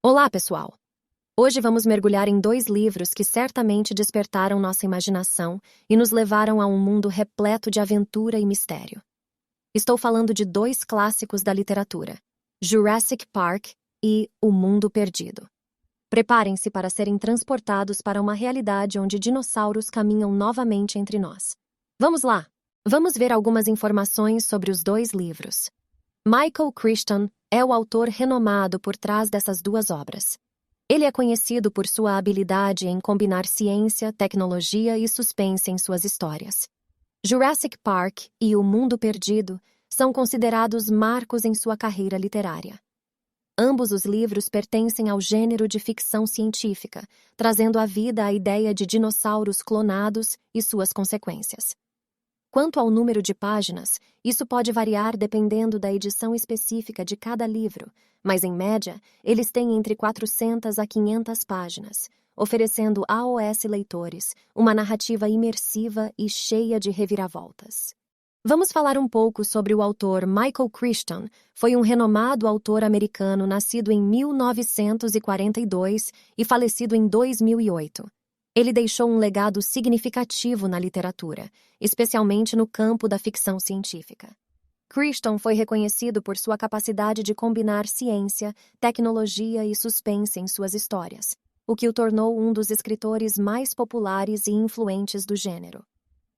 Olá, pessoal! Hoje vamos mergulhar em dois livros que certamente despertaram nossa imaginação e nos levaram a um mundo repleto de aventura e mistério. Estou falando de dois clássicos da literatura, Jurassic Park e O Mundo Perdido. Preparem-se para serem transportados para uma realidade onde dinossauros caminham novamente entre nós. Vamos lá! Vamos ver algumas informações sobre os dois livros. Michael Crichton é o autor renomado por trás dessas duas obras. Ele é conhecido por sua habilidade em combinar ciência, tecnologia e suspense em suas histórias. Jurassic Park e O Mundo Perdido são considerados marcos em sua carreira literária. Ambos os livros pertencem ao gênero de ficção científica, trazendo à vida a ideia de dinossauros clonados e suas consequências. Quanto ao número de páginas, isso pode variar dependendo da edição específica de cada livro, mas, em média, eles têm entre 400 a 500 páginas, oferecendo aos leitores uma narrativa imersiva e cheia de reviravoltas. Vamos falar um pouco sobre o autor Michael Crichton. Foi um renomado autor americano nascido em 1942 e falecido em 2008. Ele deixou um legado significativo na literatura, especialmente no campo da ficção científica. Crichton foi reconhecido por sua capacidade de combinar ciência, tecnologia e suspense em suas histórias, o que o tornou um dos escritores mais populares e influentes do gênero.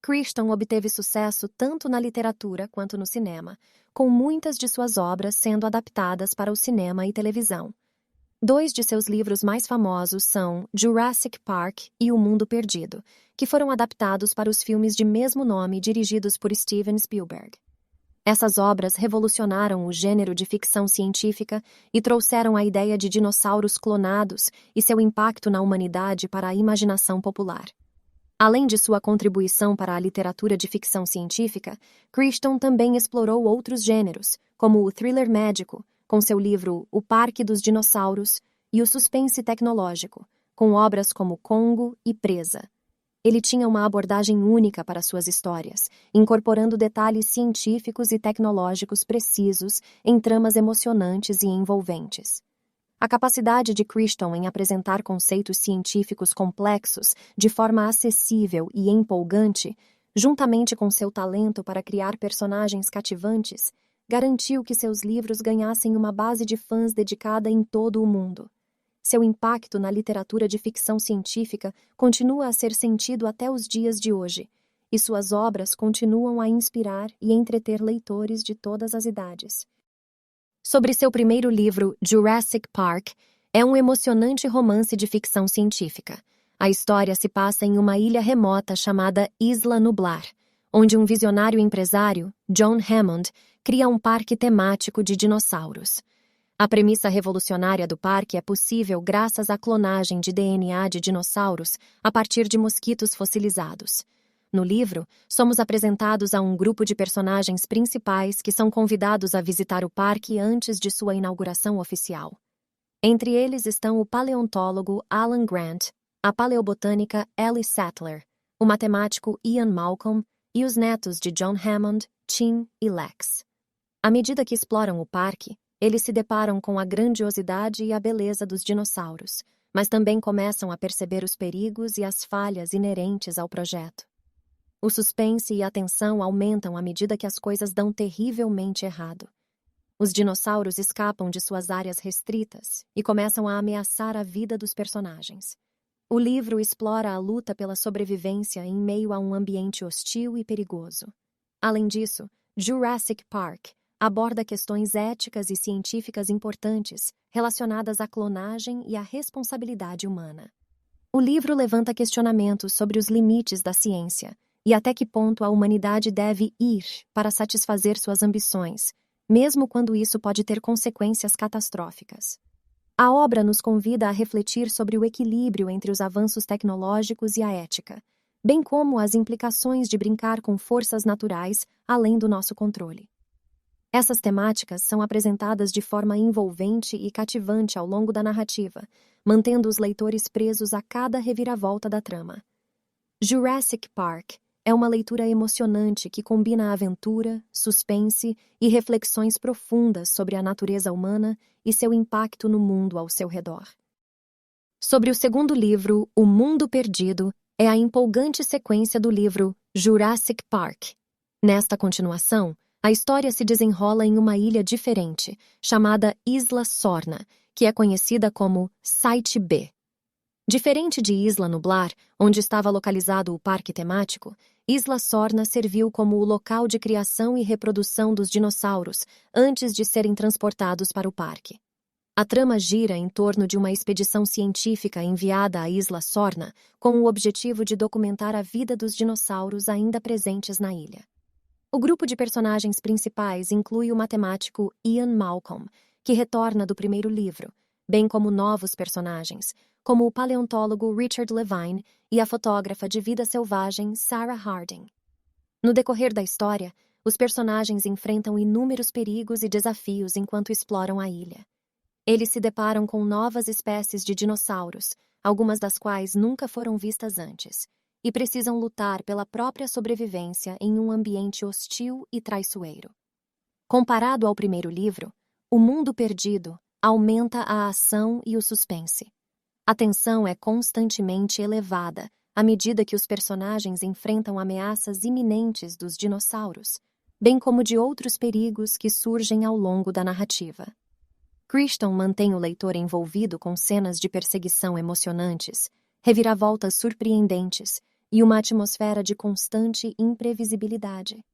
Crichton obteve sucesso tanto na literatura quanto no cinema, com muitas de suas obras sendo adaptadas para o cinema e televisão. Dois de seus livros mais famosos são Jurassic Park e O Mundo Perdido, que foram adaptados para os filmes de mesmo nome dirigidos por Steven Spielberg. Essas obras revolucionaram o gênero de ficção científica e trouxeram a ideia de dinossauros clonados e seu impacto na humanidade para a imaginação popular. Além de sua contribuição para a literatura de ficção científica, Crichton também explorou outros gêneros, como o thriller médico, com seu livro O Parque dos Dinossauros, e o suspense tecnológico, com obras como Congo e Presa. Ele tinha uma abordagem única para suas histórias, incorporando detalhes científicos e tecnológicos precisos em tramas emocionantes e envolventes. A capacidade de Crichton em apresentar conceitos científicos complexos de forma acessível e empolgante, juntamente com seu talento para criar personagens cativantes, garantiu que seus livros ganhassem uma base de fãs dedicada em todo o mundo. Seu impacto na literatura de ficção científica continua a ser sentido até os dias de hoje, e suas obras continuam a inspirar e entreter leitores de todas as idades. Sobre seu primeiro livro, Jurassic Park, é um emocionante romance de ficção científica. A história se passa em uma ilha remota chamada Isla Nublar, onde um visionário empresário, John Hammond, cria um parque temático de dinossauros. A premissa revolucionária do parque é possível graças à clonagem de DNA de dinossauros a partir de mosquitos fossilizados. No livro, somos apresentados a um grupo de personagens principais que são convidados a visitar o parque antes de sua inauguração oficial. Entre eles estão o paleontólogo Alan Grant, a paleobotânica Ellie Sattler, o matemático Ian Malcolm e os netos de John Hammond, Chin e Lex. À medida que exploram o parque, eles se deparam com a grandiosidade e a beleza dos dinossauros, mas também começam a perceber os perigos e as falhas inerentes ao projeto. O suspense e a tensão aumentam à medida que as coisas dão terrivelmente errado. Os dinossauros escapam de suas áreas restritas e começam a ameaçar a vida dos personagens. O livro explora a luta pela sobrevivência em meio a um ambiente hostil e perigoso. Além disso, Jurassic Park aborda questões éticas e científicas importantes relacionadas à clonagem e à responsabilidade humana. O livro levanta questionamentos sobre os limites da ciência e até que ponto a humanidade deve ir para satisfazer suas ambições, mesmo quando isso pode ter consequências catastróficas. A obra nos convida a refletir sobre o equilíbrio entre os avanços tecnológicos e a ética, bem como as implicações de brincar com forças naturais além do nosso controle. Essas temáticas são apresentadas de forma envolvente e cativante ao longo da narrativa, mantendo os leitores presos a cada reviravolta da trama. Jurassic Park é uma leitura emocionante que combina aventura, suspense e reflexões profundas sobre a natureza humana e seu impacto no mundo ao seu redor. Sobre o segundo livro, O Mundo Perdido, é a empolgante sequência do livro Jurassic Park. Nesta continuação, a história se desenrola em uma ilha diferente, chamada Isla Sorna, que é conhecida como Site B. Diferente de Isla Nublar, onde estava localizado o parque temático, Isla Sorna serviu como o local de criação e reprodução dos dinossauros antes de serem transportados para o parque. A trama gira em torno de uma expedição científica enviada à Isla Sorna com o objetivo de documentar a vida dos dinossauros ainda presentes na ilha. O grupo de personagens principais inclui o matemático Ian Malcolm, que retorna do primeiro livro, bem como novos personagens, como o paleontólogo Richard Levine e a fotógrafa de vida selvagem Sarah Harding. No decorrer da história, os personagens enfrentam inúmeros perigos e desafios enquanto exploram a ilha. Eles se deparam com novas espécies de dinossauros, algumas das quais nunca foram vistas antes, e precisam lutar pela própria sobrevivência em um ambiente hostil e traiçoeiro. Comparado ao primeiro livro, O Mundo Perdido aumenta a ação e o suspense. A tensão é constantemente elevada à medida que os personagens enfrentam ameaças iminentes dos dinossauros, bem como de outros perigos que surgem ao longo da narrativa. Crichton mantém o leitor envolvido com cenas de perseguição emocionantes, reviravoltas surpreendentes e uma atmosfera de constante imprevisibilidade.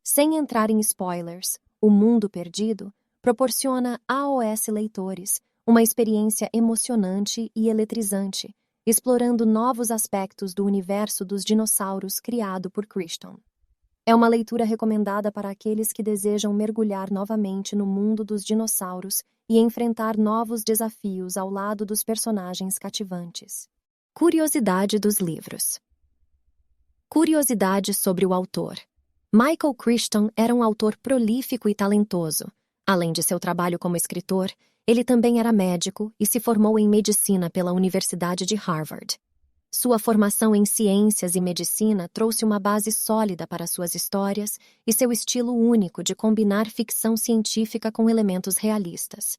Sem entrar em spoilers, O Mundo Perdido proporciona aos leitores uma experiência emocionante e eletrizante, explorando novos aspectos do universo dos dinossauros criado por Crichton. É uma leitura recomendada para aqueles que desejam mergulhar novamente no mundo dos dinossauros e enfrentar novos desafios ao lado dos personagens cativantes. Curiosidade dos livros. Curiosidade sobre o autor. Michael Crichton era um autor prolífico e talentoso. Além de seu trabalho como escritor, ele também era médico e se formou em medicina pela Universidade de Harvard. Sua formação em ciências e medicina trouxe uma base sólida para suas histórias e seu estilo único de combinar ficção científica com elementos realistas.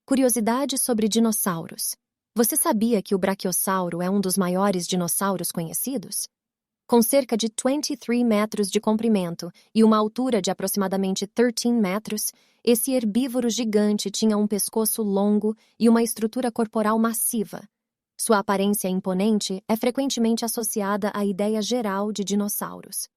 Curiosidade sobre dinossauros. Você sabia que o Brachiosauro é um dos maiores dinossauros conhecidos? Com cerca de 23 metros de comprimento e uma altura de aproximadamente 13 metros, esse herbívoro gigante tinha um pescoço longo e uma estrutura corporal massiva. Sua aparência imponente é frequentemente associada à ideia geral de dinossauros.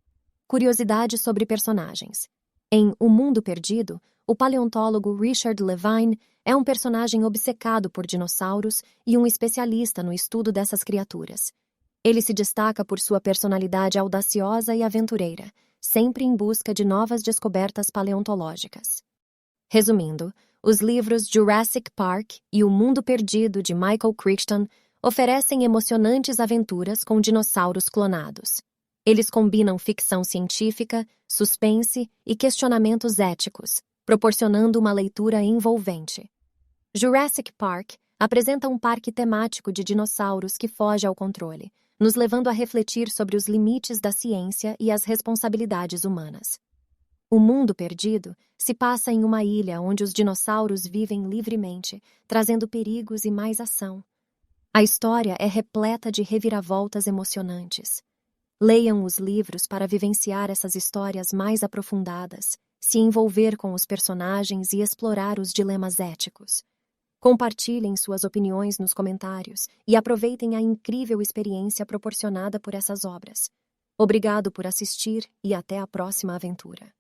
Curiosidade sobre personagens. Em O Mundo Perdido, o paleontólogo Richard Levine é um personagem obcecado por dinossauros e um especialista no estudo dessas criaturas. Ele se destaca por sua personalidade audaciosa e aventureira, sempre em busca de novas descobertas paleontológicas. Resumindo, os livros Jurassic Park e O Mundo Perdido, de Michael Crichton, oferecem emocionantes aventuras com dinossauros clonados. Eles combinam ficção científica, suspense e questionamentos éticos, proporcionando uma leitura envolvente. Jurassic Park apresenta um parque temático de dinossauros que foge ao controle, nos levando a refletir sobre os limites da ciência e as responsabilidades humanas. O Mundo Perdido se passa em uma ilha onde os dinossauros vivem livremente, trazendo perigos e mais ação. A história é repleta de reviravoltas emocionantes. Leiam os livros para vivenciar essas histórias mais aprofundadas, se envolver com os personagens e explorar os dilemas éticos. Compartilhem suas opiniões nos comentários e aproveitem a incrível experiência proporcionada por essas obras. Obrigado por assistir e até a próxima aventura.